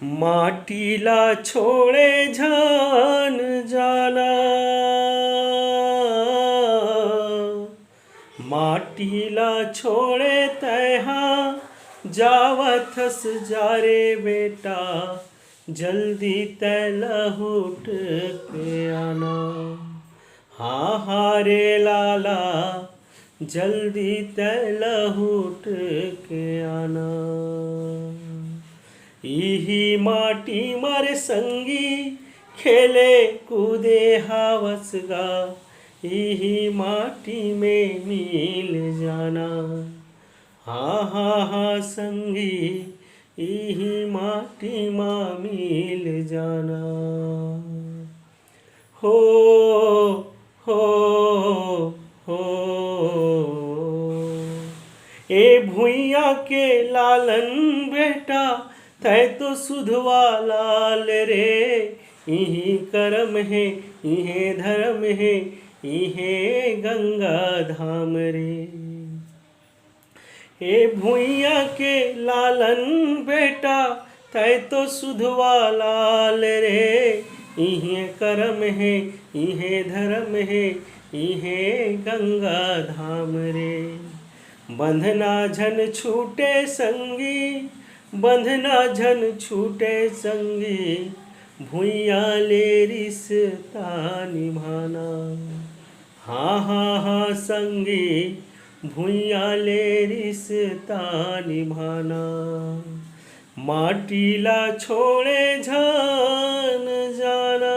माटीला छोड़े झान जाना, माटीला छोड़े तैहा जावथस जा रे बेटा, जल्दी तै लहुट के आना। हाँ हाँ रे लाला, जल्दी तै लहुट के आना। इही माटी मारे संगी खेले कूदे हावसगा, इही माटी में मिल जाना। हाँ हाँ हाँ संगी, इही माटी माँ मिल जाना। हो हो हो ए भुइया के लालन बेटा, तै तो सुधवा लाल रे। इही कर्म है इहे धर्म है, इहे गंगा धाम रे। ए भुइया के लालन बेटा, तै तो सुधवा लाल रे। इहे कर्म है इहे धर्म है, इहे गंगा धाम रे। बंधना झन छूटे संगी, बंधना झन छूटे संगी, भुइया ले रिश्ता निभाना। हाँ हाँ हाँ संगी, भुइया ले रिश्ता निभाना। माटीला छोड़े झान जाना।